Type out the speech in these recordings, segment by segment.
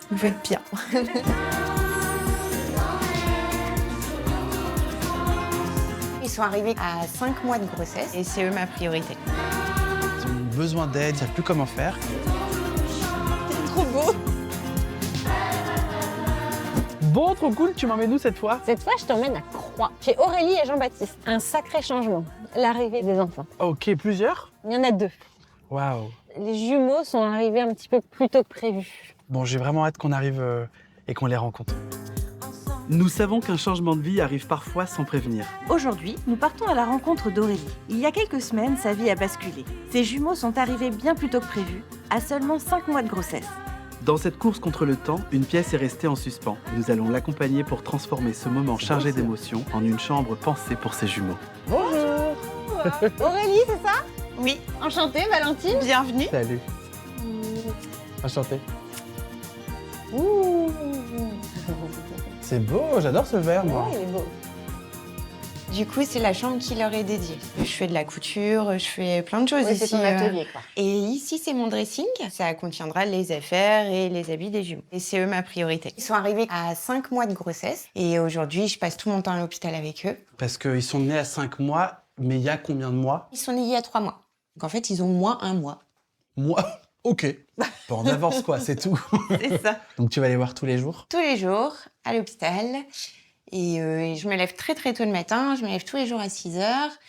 Vous faites bien. Ils sont arrivés à 5 mois de grossesse et c'est eux ma priorité. Ils ont besoin d'aide, ils savent plus comment faire. C'est trop beau. Bon, trop cool, tu m'emmènes où cette fois? Cette fois, je t'emmène à Croix, chez Aurélie et Jean-Baptiste. Un sacré changement, l'arrivée des enfants. Ok, plusieurs? Il y en a 2. Waouh. Les jumeaux sont arrivés un petit peu plus tôt que prévu. Bon, j'ai vraiment hâte qu'on arrive et qu'on les rencontre. Nous savons qu'un changement de vie arrive parfois sans prévenir. Aujourd'hui, nous partons à la rencontre d'Aurélie. Il y a quelques semaines, sa vie a basculé. Ses jumeaux sont arrivés bien plus tôt que prévu, à seulement 5 mois de grossesse. Dans cette course contre le temps, une pièce est restée en suspens. Nous allons l'accompagner pour transformer ce moment chargé d'émotions en une chambre pensée pour ses jumeaux. Bonjour. Aurélie, c'est ça? Oui, Enchantée, Valentine. bienvenue. Salut. Enchanté. Ouh. C'est beau, j'adore ce verre, moi. Ouais, il est beau. Du coup, c'est la chambre qui leur est dédiée. Je fais de la couture, je fais plein de choses Oui, ici. c'est ton atelier, quoi. Et ici, c'est mon dressing. Ça contiendra les affaires et les habits des jumeaux. Et c'est eux ma priorité. Ils sont arrivés à 5 mois de grossesse. Et aujourd'hui, je passe tout mon temps à l'hôpital avec eux. Parce qu'ils sont nés à 5 mois, mais il y a combien de mois? Ils sont nés il y a 3 mois. Donc en fait, ils ont moins 1 mois. Moi? Ok. Bon, on avance quoi, c'est tout. C'est ça. Donc tu vas les voir tous les jours? Tous les jours, à l'hôpital. Et je me lève très très tôt le matin. Je me lève tous les jours à 6h.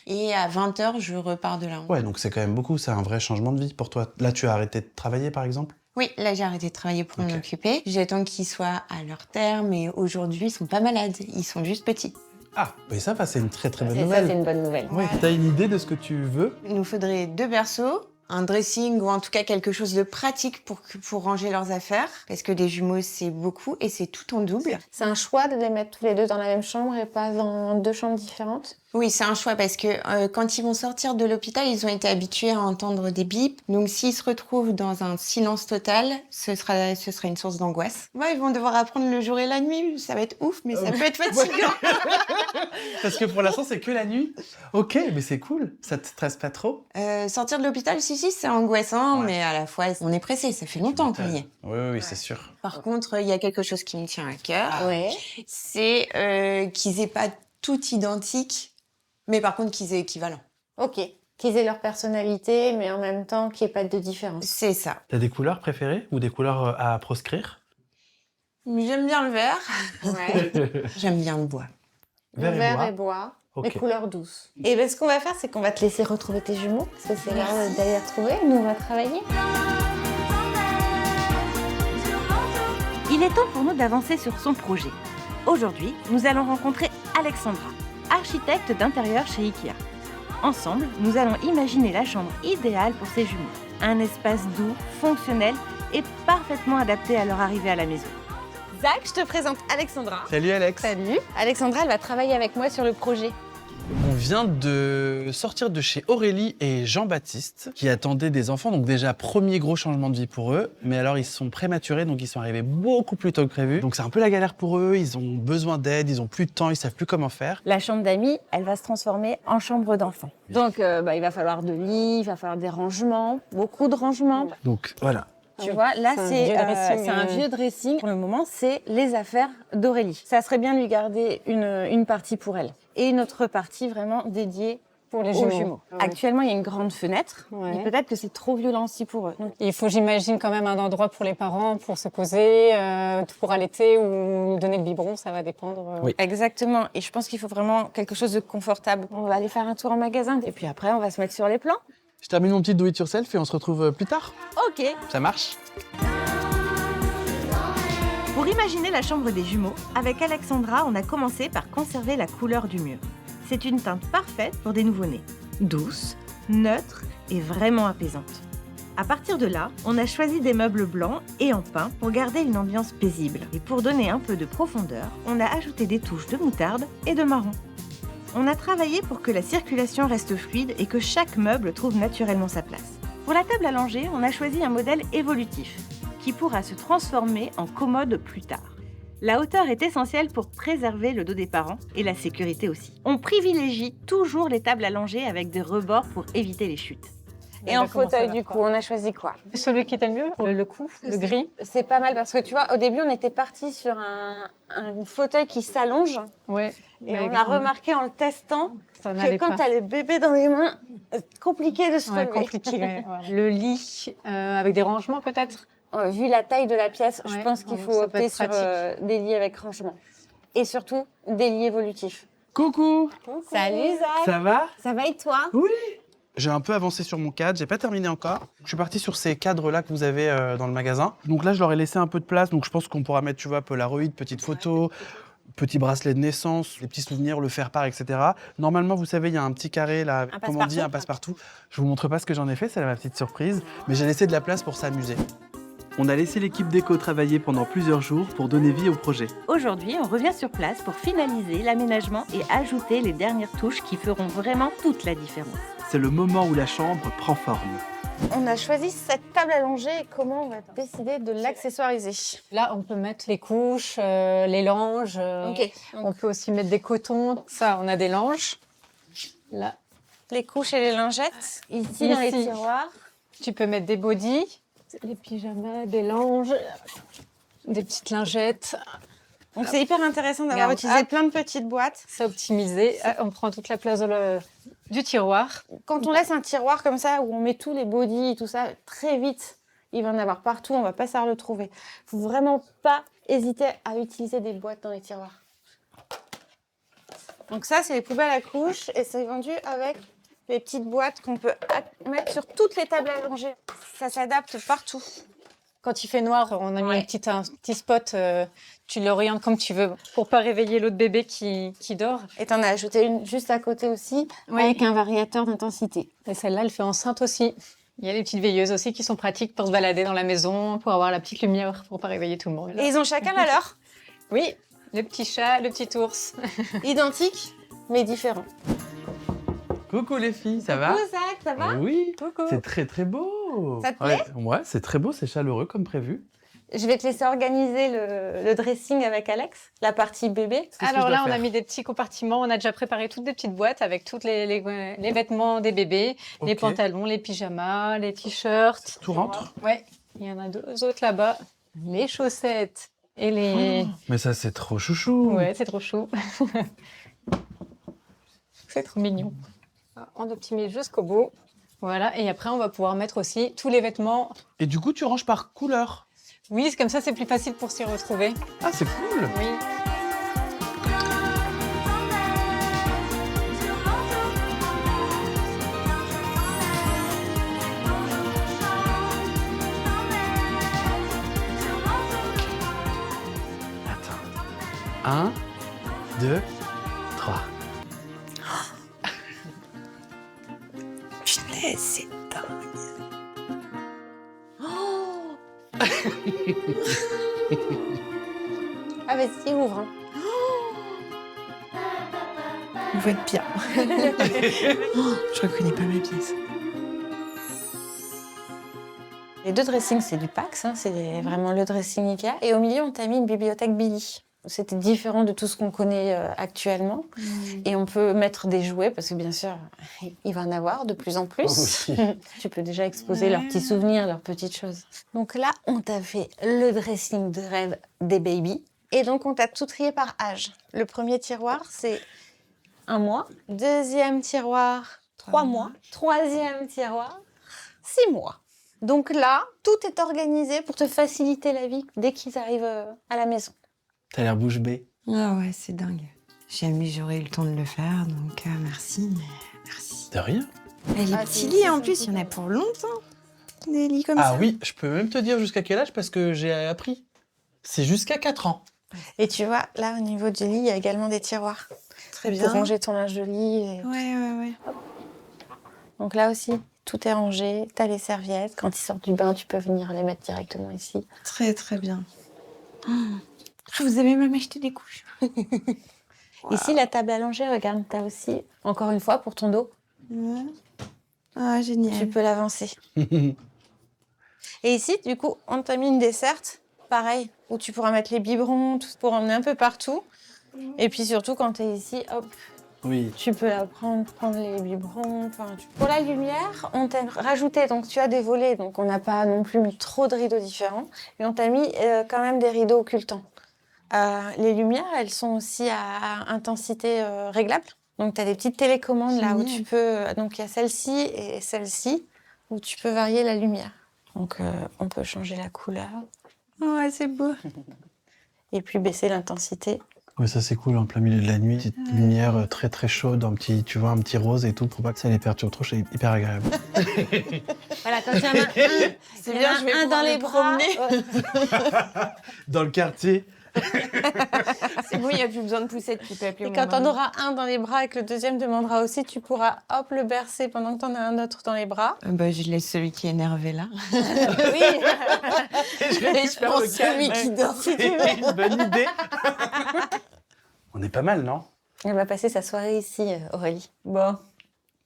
Et à 20h, je repars de là. Ouais, donc c'est quand même beaucoup, c'est un vrai changement de vie pour toi. Là, tu as arrêté de travailler, par exemple? Oui, là, j'ai arrêté de travailler pour Ok. m'en occuper. J'attends qu'ils soient à leur terme. Et aujourd'hui, ils sont pas malades. Ils sont juste petits. Ah, mais ça va, c'est une très très bonne C'est ça, nouvelle. c'est une bonne nouvelle. Ouais, t'as une idée de ce que tu veux? Il nous faudrait 2 berceaux, un dressing ou en tout cas quelque chose de pratique pour ranger leurs affaires. Parce que les jumeaux, c'est beaucoup et c'est tout en double. C'est un choix de les mettre tous les deux dans la même chambre et pas dans 2 chambres différentes? Oui, c'est un choix parce que quand ils vont sortir de l'hôpital, ils ont été habitués à entendre des bips. Donc s'ils se retrouvent dans un silence total, ce sera une source d'angoisse. Ouais, ils vont devoir apprendre le jour et la nuit. Ça va être ouf, mais ça peut être fatigant. Parce que pour l'instant, c'est que la nuit. Ok, mais c'est cool. Ça te stresse pas trop? Sortir de l'hôpital, si, c'est angoissant, Ouais. mais à la fois, on est pressé. Ça fait longtemps qu'on y est. Oui, c'est sûr. Par contre, il y a quelque chose qui me tient à cœur. Ouais. C'est qu'ils aient pas tout identique, mais par contre qu'ils aient équivalent. Ok. Qu'ils aient leur personnalité, mais en même temps qu'il n'y ait pas de différence. C'est ça. T'as des couleurs préférées ou des couleurs à proscrire? J'aime bien le vert. Ouais. J'aime bien le bois. Vert et Vert bois. et bois. Ok. Les couleurs douces. Et ben, ce qu'on va faire, c'est qu'on va te laisser retrouver tes jumeaux, parce que c'est l'heure d'aller les retrouver. Nous, on va travailler. Il est temps pour nous d'avancer sur son projet. Aujourd'hui, nous allons rencontrer Alexandra, architecte d'intérieur chez Ikea. Ensemble, nous allons imaginer la chambre idéale pour ses jumeaux. Un espace doux, fonctionnel et parfaitement adapté à leur arrivée à la maison. Zach, je te présente Alexandra. Salut Alex. Salut. Alexandra, elle va travailler avec moi sur le projet. On vient de sortir de chez Aurélie et Jean-Baptiste, qui attendaient des enfants. Donc déjà, premier gros changement de vie pour eux. Mais alors, ils sont prématurés, donc ils sont arrivés beaucoup plus tôt que prévu. Donc c'est un peu la galère pour eux. Ils ont besoin d'aide, ils ont plus de temps, ils savent plus comment faire. La chambre d'amis, elle va se transformer en chambre d'enfant. Donc, il va falloir de lits, il va falloir des rangements, beaucoup de rangements. Donc voilà. Tu vois, là, C'est un vieux dressing, c'est un vieux dressing. Pour le moment, c'est les affaires d'Aurélie. Ça serait bien de lui garder une partie pour elle. Et une autre partie vraiment dédiée Pour les aux jumeaux. jumeaux. Ouais. Actuellement, il y a une grande fenêtre. Ouais. Mais peut-être que c'est trop violent aussi pour eux. Donc, Il faut, j'imagine, quand même un endroit pour les parents, pour se poser, pour allaiter ou donner le biberon, ça va dépendre. Oui. exactement. Et je pense qu'il faut vraiment quelque chose de confortable. On va aller faire un tour en magasin. Et puis après, on va se mettre sur les plans. Je termine mon petit do it yourself et on se retrouve plus tard. OK. Ça marche? Pour imaginer la chambre des jumeaux, avec Alexandra, on a commencé par conserver la couleur du mur. C'est une teinte parfaite pour des nouveau-nés. Douce, neutre et vraiment apaisante. À partir de là, on a choisi des meubles blancs et en pin pour garder une ambiance paisible. Et pour donner un peu de profondeur, on a ajouté des touches de moutarde et de marron. On a travaillé pour que la circulation reste fluide et que chaque meuble trouve naturellement sa place. Pour la table à langer, on a choisi un modèle évolutif qui pourra se transformer en commode plus tard. La hauteur est essentielle pour préserver le dos des parents et la sécurité aussi. On privilégie toujours les tables à langer avec des rebords pour éviter les chutes. Et en fauteuil, du coup, on a choisi quoi? Celui qui était le mieux, le cou, le gris. C'est pas mal parce que tu vois, au début, on était parti sur un fauteuil qui s'allonge. Ouais. Et on a remarqué en le testant ça que n'allait quand pas. t'as le bébé dans les mains, compliqué de se Ouais, relever. compliqué. Ouais. Le lit avec des rangements peut-être. Vu la taille de la pièce, je Ouais, pense qu'il donc faut ça peut opter être sur pratique. des lits avec rangement. Et surtout, des lits évolutifs. Coucou. Salut Zach. Ça va? Ça va et toi? J'ai un peu avancé sur mon cadre, j'ai pas terminé encore. Je suis parti sur ces cadres-là que vous avez dans le magasin. Donc là, je leur ai laissé un peu de place, donc je pense qu'on pourra mettre, tu vois, Polaroid, petite photo, petit bracelet de naissance, les petits souvenirs, le faire-part, etc. Normalement, vous savez, il y a un petit carré là, comment on dit, un passe-partout. Je vous montre pas ce que j'en ai fait, c'est ma petite surprise, mais j'ai laissé de la place pour s'amuser. On a laissé l'équipe déco travailler pendant plusieurs jours pour donner vie au projet. Aujourd'hui, on revient sur place pour finaliser l'aménagement et ajouter les dernières touches qui feront vraiment toute la différence. C'est le moment où la chambre prend forme. On a choisi cette table allongée et comment on va décider de l'accessoiriser? Là, on peut mettre les couches, les langes. Ok. On peut aussi mettre des cotons. Ça, on a des langes. Là, Les couches et les lingettes. Ici, dans les Ici. tiroirs. tu peux mettre des bodys, des pyjamas, des langes, des petites lingettes. Donc c'est hyper intéressant d'avoir Regarde. utilisé Hop. plein de petites boîtes. C'est optimisé. Ah, on prend toute la place du tiroir. Quand on laisse un tiroir comme ça où on met tous les bodys et tout ça, très vite, il va en avoir partout, on va pas savoir le trouver. Faut vraiment pas hésiter à utiliser des boîtes dans les tiroirs. Donc ça, c'est les poubelles à couches et c'est vendu avec les petites boîtes qu'on peut mettre sur toutes les tables allongées. Ça s'adapte partout. Quand il fait noir, on a mis Ouais. un petit spot. Tu l'orientes comme tu veux pour pas réveiller l'autre bébé qui dort. Et t'en as ajouté une juste à côté aussi, Oui. avec un variateur d'intensité. Et celle-là, elle fait enceinte aussi. Il y a les petites veilleuses aussi qui sont pratiques pour se balader dans la maison, pour avoir la petite lumière, pour pas réveiller tout le monde. Et ils ont chacun la leur, Oui, le petit chat, le petit ours. identiques, mais différents. Coucou les filles, ça va? Coucou Zach, ça va? Oui, Coucou. c'est très très beau. Ça te plaît? Ouais, c'est très beau, c'est chaleureux comme prévu. Je vais te laisser organiser le dressing avec Alex, la partie bébé. Qu'est-ce que je Alors dois là, on a faire? mis des petits compartiments. On a déjà préparé toutes des petites boîtes avec tous les vêtements des bébés, les Ok. pantalons, les pyjamas, les t-shirts. Tout rentre? Ouais, il y en a deux autres là-bas. Les chaussettes et les... Mais ça, c'est trop chouchou. Ouais, c'est trop chou. C'est trop mignon. On optimise jusqu'au bout. Voilà, et après, on va pouvoir mettre aussi tous les vêtements. Et du coup, tu ranges par couleur. Oui, comme ça, c'est plus facile pour s'y retrouver. Ah, c'est cool. Oui. Attends. 1, 2, 3. Punaise, c'est dingue. Ah vas-y, ouvre. Vous êtes bien. Je reconnais pas ma pièce. Les deux dressings, c'est du Pax, hein, c'est vraiment le dressing Ikea. Et au milieu, on t'a mis une bibliothèque Billy. C'était différent de tout ce qu'on connaît actuellement. Et on peut mettre des jouets, parce que bien sûr, il va en avoir de plus en plus. Tu peux déjà exposer leurs petits souvenirs, leurs petites choses. Donc là, on t'a fait le dressing de rêve des babies. Et donc, on t'a tout trié par âge. Le premier tiroir, c'est 1 mois. Deuxième tiroir, 3 mois. Troisième tiroir, 6 mois. Donc là, tout est organisé pour te faciliter la vie dès qu'ils arrivent à la maison. T'as l'air bouche bée. Ah ouais, c'est dingue. Jamais j'aurais eu le temps de le faire, donc merci, mais merci. De rien. Et les Ah, petits c'est- lits, en plus, il y en a pour longtemps. Des lits comme Ah ça. oui, je peux même te dire jusqu'à quel âge parce que j'ai appris. C'est jusqu'à 4 ans. Et tu vois, là, au niveau du lit, il y a également des tiroirs Très pour bien. ranger ton linge de lit. Ouais. Donc là aussi, tout est rangé. T'as les serviettes. Quand ils sortent du bain, tu peux venir les mettre directement ici. Très, très bien. Oh. Vous avez même acheté des couches. Ici, la table allongée, regarde, t'as aussi, encore une fois, pour ton dos, Ouais. Ah, génial. tu peux l'avancer. Et ici, du coup, on t'a mis une desserte, pareil, où tu pourras mettre les biberons, tout pour emmener un peu partout. Et puis surtout, quand t'es ici, hop, Oui. Tu peux la prendre les biberons. Pour la lumière, on t'a rajouté, donc tu as des volets, donc on n'a pas non plus mis trop de rideaux différents. Et on t'a mis quand même des rideaux occultants. Les lumières, elles sont aussi à intensité réglable. Donc tu as des petites télécommandes là où tu peux... Donc il y a celle-ci et celle-ci où tu peux varier la lumière. Donc on peut changer la couleur. Ouais, c'est beau. Et puis baisser l'intensité. Ouais, ça c'est cool en plein milieu de la nuit. Petite lumière très très chaude, tu vois, un petit rose et tout pour pas que ça les perturbe trop, c'est hyper agréable. Voilà, quand il y en a un, C'est bien, je vais un pouvoir dans les me bras. promener. Dans le quartier. C'est bon, il n'y a plus besoin de poussette, tu peux appeler Et mon quand t'en mari. auras un dans les bras et que le deuxième demandera aussi, tu pourras hop le bercer pendant que t'en as un autre dans les bras. Bah, je laisse celui qui est énervé là. Oui. Et je récupère prends le celui calme. qui dort. Si tu veux. C'est une bonne idée. On est pas mal, non? Elle va passer sa soirée ici, Aurélie. Bon,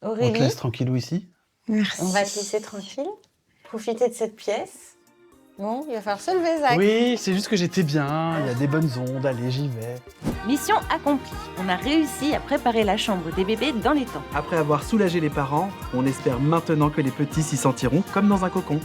On te Aurélie, laisse tranquillou ici. Merci. on va te laisser tranquille, profiter de cette pièce. Bon, il va falloir se lever, Zach. Oui, c'est juste que j'étais bien, il y a des bonnes ondes, allez, j'y vais. Mission accomplie. On a réussi à préparer la chambre des bébés dans les temps. Après avoir soulagé les parents, on espère maintenant que les petits s'y sentiront comme dans un cocon.